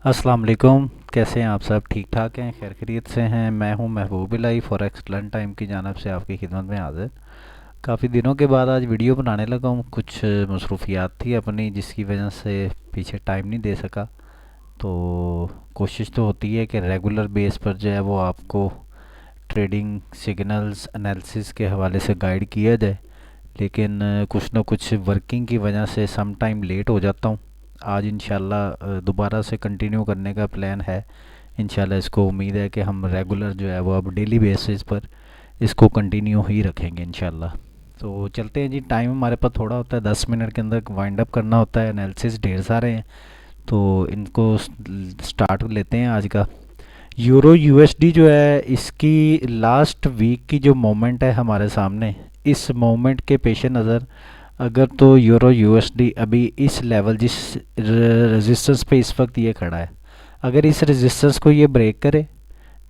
अस्सलाम वालेकुम। कैसे हैं आप सब? ठीक ठाक हैं, खैर खैरियत से हैं। मैं हूं महबूब इलाही फॉरेक्स लर्न टाइम की जानिब से आपकी खिदमत में हाजिर। काफ़ी दिनों के बाद आज वीडियो बनाने लगा हूं। कुछ मसरूफियात थी अपनी, जिसकी वजह से पीछे टाइम नहीं दे सका। तो कोशिश तो होती है कि रेगुलर बेस पर जो है वो आपको ट्रेडिंग सिग्नल्स एनालिसिस के हवाले से गाइड किया जाए, लेकिन कुछ ना कुछ वर्किंग की वजह से सम टाइम लेट हो जाता हूँ। आज इंशाल्लाह दोबारा से कंटिन्यू करने का प्लान है। इंशाल्लाह इसको उम्मीद है कि हम रेगुलर जो है वो अब डेली बेसिस पर इसको कंटिन्यू ही रखेंगे इंशाल्लाह। तो चलते हैं जी। टाइम हमारे पास थोड़ा होता है, 10 मिनट के अंदर वाइंड अप करना होता है। एनालिसिस ढेर सारे हैं, तो इनको स्टार्ट लेते हैं आज का। यूरो यूएसडी जो है, इसकी लास्ट वीक की जो मोमेंट है हमारे सामने, इस मोमेंट के पेश नज़र अगर तो यूरो यूएसडी अभी इस लेवल, जिस रेजिस्टेंस पे इस वक्त ये खड़ा है, अगर इस रेजिस्टेंस को ये ब्रेक करे,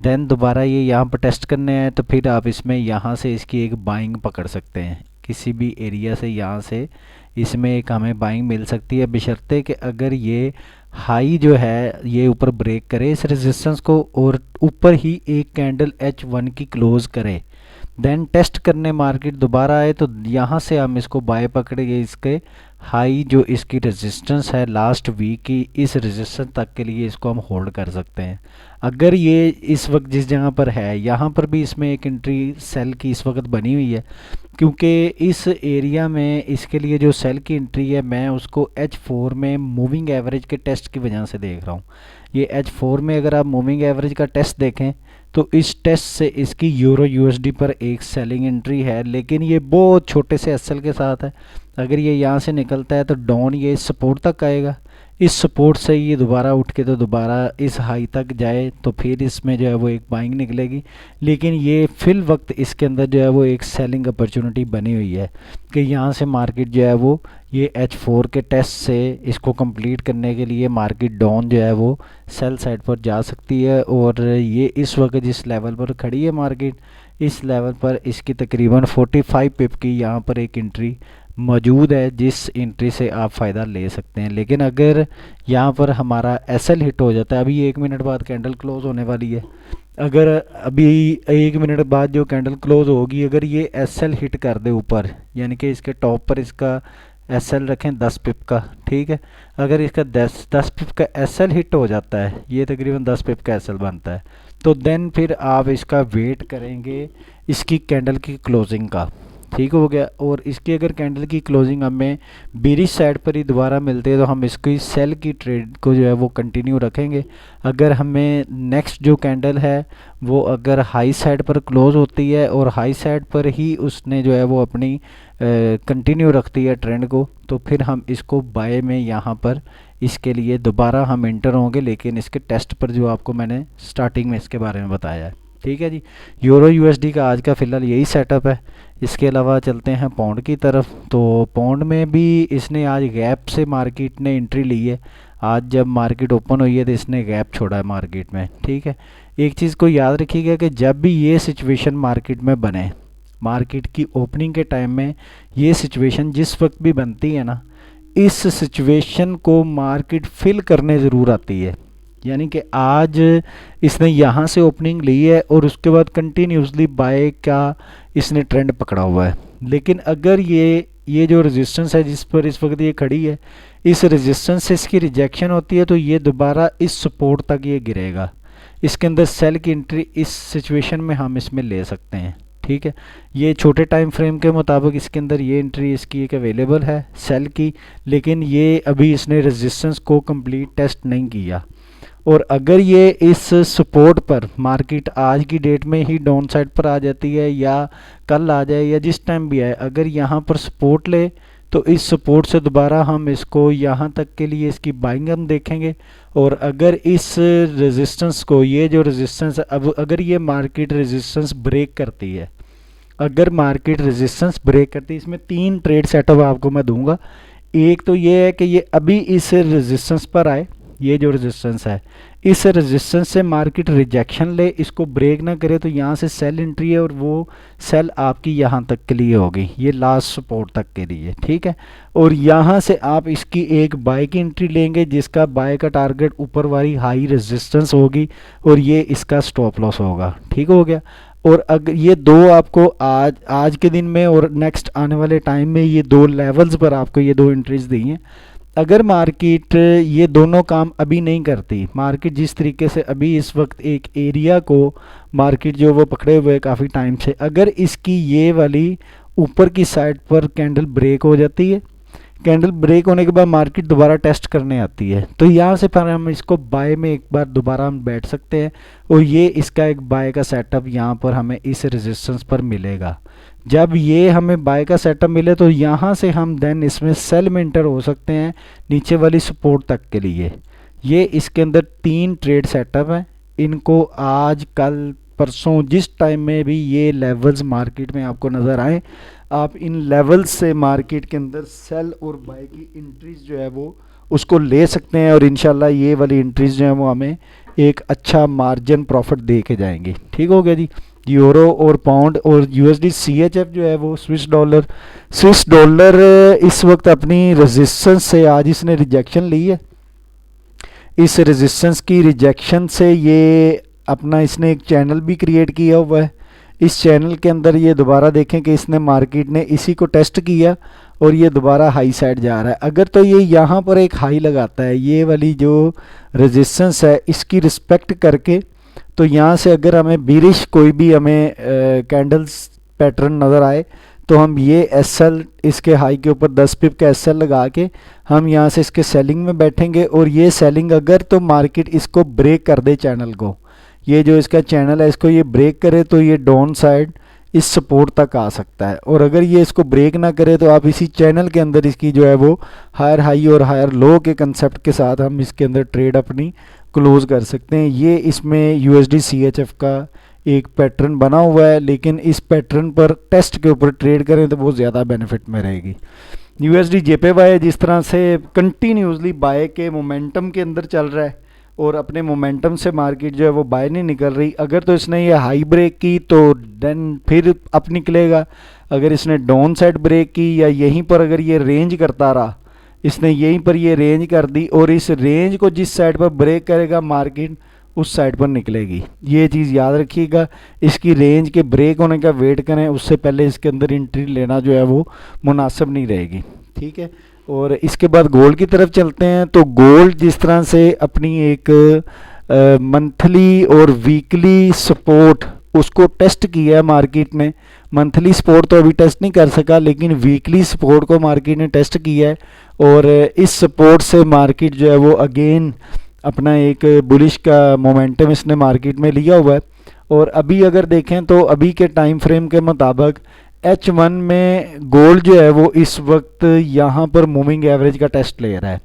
देन दोबारा ये यहाँ पर टेस्ट करने आए, तो फिर आप इसमें यहाँ से इसकी एक बाइंग पकड़ सकते हैं। किसी भी एरिया से यहाँ से इसमें एक हमें बाइंग मिल सकती है, बशर्ते कि अगर ये हाई जो है ये ऊपर ब्रेक करे इस रेजिस्टेंस को और ऊपर ही एक कैंडल H1 की क्लोज करे, देन टेस्ट करने मार्केट दोबारा आए, तो यहाँ से हम इसको बाय पकड़ेंगे। इसके हाई जो इसकी रेजिस्टेंस है लास्ट वीक की, इस रेजिस्टेंस तक के लिए इसको हम होल्ड कर सकते हैं। अगर ये इस वक्त जिस जगह पर है, यहाँ पर भी इसमें एक एंट्री सेल की इस वक्त बनी हुई है, क्योंकि इस एरिया में इसके लिए जो सेल की एंट्री है, मैं उसको H4 में मूविंग एवरेज के टेस्ट की वजह से देख रहा हूँ। ये H4 में अगर आप मूविंग एवरेज का टेस्ट देखें, तो इस टेस्ट से इसकी यूरो यूएसडी पर एक सेलिंग एंट्री है, लेकिन ये बहुत छोटे से एसएल के साथ है। अगर ये यहाँ से निकलता है तो डाउन ये सपोर्ट तक आएगा। इस सपोर्ट से ये दोबारा उठ के तो दोबारा इस हाई तक जाए, तो फिर इसमें जो है वो एक बाइंग निकलेगी। लेकिन ये फिल वक्त इसके अंदर जो है वो एक सेलिंग अपॉर्चुनिटी बनी हुई है कि यहाँ से मार्केट जो है वो ये H4 के टेस्ट से इसको कंप्लीट करने के लिए मार्केट डाउन जो है वो सेल साइड पर जा सकती है। और ये इस वक्त जिस लेवल पर खड़ी है मार्केट, इस लेवल पर इसकी तकरीबन 45 पिप की यहाँ पर एक एंट्री मौजूद है, जिस एंट्री से आप फ़ायदा ले सकते हैं। लेकिन अगर यहाँ पर हमारा एसएल हिट हो जाता है, अभी 1 मिनट बाद कैंडल क्लोज होने वाली है, अगर अभी 1 मिनट बाद जो कैंडल क्लोज होगी, अगर ये एसएल हिट कर दे ऊपर, यानी कि इसके टॉप पर इसका एसएल रखें 10 पिप का, ठीक है। अगर इसका 10 पिप का एसएल हिट हो जाता है, ये तकरीबन 10 पिप का एसएल बनता है, तो देन फिर आप इसका वेट करेंगे इसकी कैंडल की क्लोजिंग का, ठीक हो गया। और इसकी अगर कैंडल की क्लोजिंग हमें बेरिश साइड पर ही दोबारा मिलती है, तो हम इसकी सेल की ट्रेड को जो है वो कंटिन्यू रखेंगे। अगर हमें नेक्स्ट जो कैंडल है वो अगर हाई साइड पर क्लोज होती है और हाई साइड पर ही उसने जो है वो अपनी कंटिन्यू रखती है ट्रेंड को, तो फिर हम इसको बाय में यहाँ पर इसके लिए दोबारा हम इंटर होंगे, लेकिन इसके टेस्ट पर जो आपको मैंने स्टार्टिंग में इसके बारे में बताया है, ठीक है जी। यूरो यूएसडी का आज का फ़िलहाल यही सेटअप है। इसके अलावा चलते हैं पौंड की तरफ। तो पौंड में भी इसने आज गैप से मार्केट ने एंट्री ली है। आज जब मार्केट ओपन हुई है तो इसने गैप छोड़ा है मार्केट में, ठीक है। एक चीज़ को याद रखिएगा कि जब भी ये सिचुएशन मार्केट में बने, मार्केट की ओपनिंग के टाइम में ये सिचुएशन जिस वक्त भी बनती है ना, इस सिचुएशन को मार्केट फिल करने ज़रूर आती है। यानी कि आज इसने यहाँ से ओपनिंग ली है और उसके बाद कंटिन्यूसली बाय का इसने ट्रेंड पकड़ा हुआ है। लेकिन अगर ये जो रेजिस्टेंस है जिस पर इस वक्त ये खड़ी है, इस रेजिस्टेंस से इसकी रिजेक्शन होती है, तो ये दोबारा इस सपोर्ट तक ये गिरेगा। इसके अंदर सेल की एंट्री इस सिचुएशन में हम इसमें ले सकते हैं, ठीक है। ये छोटे टाइम फ्रेम के मुताबिक इसके अंदर ये एंट्री इसकी एक अवेलेबल है सेल की, लेकिन ये अभी इसने रेजिस्टेंस को कंप्लीट टेस्ट नहीं किया। और अगर ये इस सपोर्ट पर मार्केट आज की डेट में ही डाउन साइड पर आ जाती है, या कल आ जाए, या जिस टाइम भी आए, अगर यहाँ पर सपोर्ट ले, तो इस सपोर्ट से दोबारा हम इसको यहाँ तक के लिए इसकी बाइंग हम देखेंगे। और अगर इस रेजिस्टेंस को, ये जो रेजिस्टेंस, अब अगर ये मार्केट रेजिस्टेंस ब्रेक करती है, अगर मार्केट रेजिस्टेंस ब्रेक करती है, इसमें 3 ट्रेड सेटअप आपको मैं दूंगा। एक तो ये है कि ये अभी इस रेजिस्टेंस पर आए, ये जो रेजिस्टेंस है, इस रेजिस्टेंस से मार्केट रिजेक्शन ले, इसको ब्रेक ना करे तो यहाँ से सेल एंट्री है और वो सेल आपकी यहाँ तक के लिए होगी, ये लास्ट सपोर्ट तक के लिए, ठीक है। और यहाँ से आप इसकी एक बाय की एंट्री लेंगे जिसका बाय का टारगेट ऊपर वाली हाई रेजिस्टेंस होगी और ये इसका स्टॉप लॉस होगा, ठीक हो गया। और अगर ये दो आपको आज के दिन में और नेक्स्ट आने वाले टाइम में ये दो लेवल्स पर आपको ये दो एंट्रीज दी हैं। अगर मार्केट ये दोनों काम अभी नहीं करती, मार्केट जिस तरीके से अभी इस वक्त एक एरिया को मार्केट जो वो पकड़े हुए काफ़ी टाइम से, अगर इसकी ये वाली ऊपर की साइड पर कैंडल ब्रेक हो जाती है, कैंडल ब्रेक होने के बाद मार्केट दोबारा टेस्ट करने आती है, तो यहाँ से फिर हम इसको बाय में एक बार दोबारा हम बैठ सकते हैं और ये इसका एक बाय का सेटअप यहाँ पर हमें इस रेजिस्टेंस पर मिलेगा। जब ये हमें बाय का सेटअप मिले तो यहाँ से हम देन इसमें सेल में एंटर हो सकते हैं नीचे वाली सपोर्ट तक के लिए। ये इसके अंदर 3 ट्रेड सेटअप हैं, इनको आज कल परसों जिस टाइम में भी ये लेवल्स मार्केट में आपको नज़र आए, आप इन लेवल्स से मार्केट के अंदर सेल और बाय की एंट्रीज जो है वो उसको ले सकते हैं और इंशाल्लाह ये वाली एंट्रीज जो है वो हमें एक अच्छा मार्जिन प्रॉफिट दे के जाएंगे, ठीक हो गया जी। यूरो और पाउंड और यूएसडी सीएचएफ जो है वो स्विस डॉलर इस वक्त अपनी रेजिस्टेंस से आज इसने रिजेक्शन ली है। इस रेजिस्टेंस की रिजेक्शन से ये अपना इसने एक चैनल भी क्रिएट किया हुआ है। इस चैनल के अंदर ये दोबारा देखें कि इसने मार्केट ने इसी को टेस्ट किया और ये दोबारा हाई साइड जा रहा है। अगर तो ये यहाँ पर एक हाई लगाता है, ये वाली जो रेजिस्टेंस है इसकी रिस्पेक्ट करके, तो यहाँ से अगर हमें बीरिश कोई भी हमें कैंडल्स पैटर्न नज़र आए तो हम ये एसएल इसके हाई के ऊपर 10 पिप का एसएल लगा के हम यहाँ से इसके सेलिंग में बैठेंगे और ये सेलिंग अगर तो मार्केट इसको ब्रेक कर दे, चैनल को, ये जो इसका चैनल है इसको ये ब्रेक करे तो ये डाउन साइड इस सपोर्ट तक आ सकता है। और अगर ये इसको ब्रेक ना करे तो आप इसी चैनल के अंदर इसकी जो है वो हायर हाई और हायर लो के कंसेप्ट के साथ हम इसके अंदर ट्रेड अपनी क्लोज कर सकते हैं। ये इसमें यूएसडी सीएचएफ का एक पैटर्न बना हुआ है, लेकिन इस पैटर्न पर टेस्ट के ऊपर ट्रेड करें तो बहुत ज़्यादा बेनिफिट में रहेगी। यूएसडी जेपीवाई जिस तरह से कंटिन्यूसली बाय के मोमेंटम के अंदर चल रहा है और अपने मोमेंटम से मार्केट जो है वो बाय नहीं निकल रही, अगर तो इसने ये हाई ब्रेक की तो देन फिर अप निकलेगा। अगर इसने डाउन साइड ब्रेक की या यहीं पर अगर ये रेंज करता रहा, इसने यहीं पर ये रेंज कर दी और इस रेंज को जिस साइड पर ब्रेक करेगा मार्केट उस साइड पर निकलेगी। ये चीज़ याद रखिएगा, इसकी रेंज के ब्रेक होने का वेट करें, उससे पहले इसके अंदर एंट्री लेना जो है वो मुनासिब नहीं रहेगी, ठीक है। और इसके बाद गोल्ड की तरफ चलते हैं। तो गोल्ड जिस तरह से अपनी एक मंथली और वीकली सपोर्ट उसको टेस्ट किया है मार्केट ने, मंथली सपोर्ट तो अभी टेस्ट नहीं कर सका लेकिन वीकली सपोर्ट को मार्केट ने टेस्ट किया है और इस सपोर्ट से मार्केट जो है वो अगेन अपना एक बुलिश का मोमेंटम इसने मार्केट में लिया हुआ है। और अभी अगर देखें तो अभी के टाइम फ्रेम के मुताबिक H1 में गोल्ड जो है वो इस वक्त यहाँ पर मूविंग एवरेज का टेस्ट ले रहा है।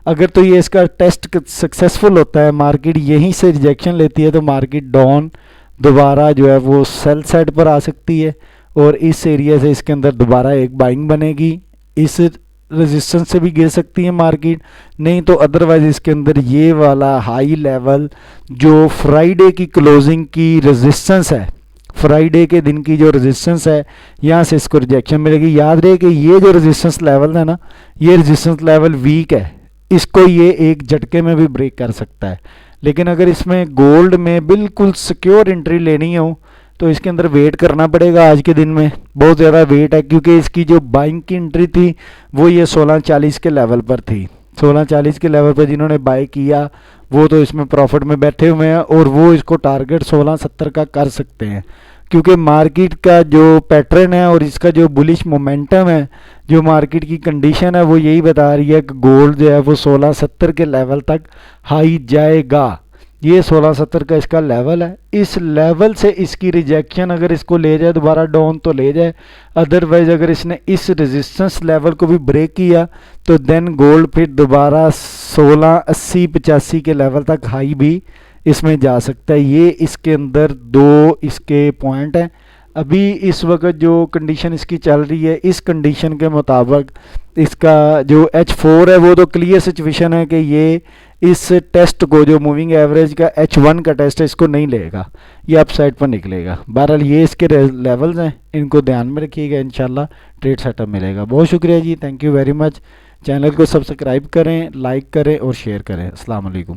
अगर तो ये इसका टेस्ट सक्सेसफुल होता है, मार्केट यहीं से रिजेक्शन लेती है, तो मार्केट डाउन दोबारा जो है वो सेल साइड पर आ सकती है और इस एरिया से इसके अंदर दोबारा एक बाइंग बनेगी। इस रेजिस्टेंस से भी गिर सकती है मार्केट, नहीं तो अदरवाइज इसके अंदर ये वाला हाई लेवल जो फ्राइडे की क्लोजिंग की रेजिस्टेंस है, फ्राइडे के दिन की जो रेजिस्टेंस है, यहाँ से इसको रिजेक्शन मिलेगी। याद रहे कि ये जो रेजिस्टेंस लेवल है ना, ये रेजिस्टेंस लेवल वीक है, इसको ये एक झटके में भी ब्रेक कर सकता है। लेकिन अगर इसमें गोल्ड में बिल्कुल सिक्योर एंट्री लेनी हो तो इसके अंदर वेट करना पड़ेगा। आज के दिन में बहुत ज़्यादा वेट है क्योंकि इसकी जो बाइंग की एंट्री थी वो ये 1640 के लेवल पर थी। 1640 के लेवल पर जिन्होंने बाय किया वो तो इसमें प्रॉफिट में बैठे हुए हैं और वो इसको टारगेट 1670 का कर सकते हैं, क्योंकि मार्केट का जो पैटर्न है और इसका जो बुलिश मोमेंटम है, जो मार्केट की कंडीशन है वो यही बता रही है कि गोल्ड जो है वो 1670 के लेवल तक हाई जाएगा। ये 1670 का इसका लेवल है। इस लेवल से इसकी रिजेक्शन अगर इसको ले जाए दोबारा डाउन तो ले जाए, अदरवाइज अगर इसने इस रेजिस्टेंस लेवल को भी ब्रेक किया तो देन गोल्ड फिर दोबारा 1680-85 के लेवल तक हाई भी इसमें जा सकता है। ये इसके अंदर दो इसके पॉइंट हैं। अभी इस वक्त जो कंडीशन इसकी चल रही है, इस कंडीशन के मुताबिक इसका जो H4 है वो तो क्लियर सिचुएशन है कि ये इस टेस्ट को, जो मूविंग एवरेज का H1 का टेस्ट है, इसको नहीं लेगा, ये अप साइड पर निकलेगा। बहरहाल ये इसके लेवल्स हैं, इनको ध्यान में रखिएगा, इंशाल्लाह ट्रेड सेटअप मिलेगा। बहुत शुक्रिया जी, thank you very much. Channel को सब्सक्राइब करें, लाइक करें और शेयर करें। अस्सलाम वालेकुम।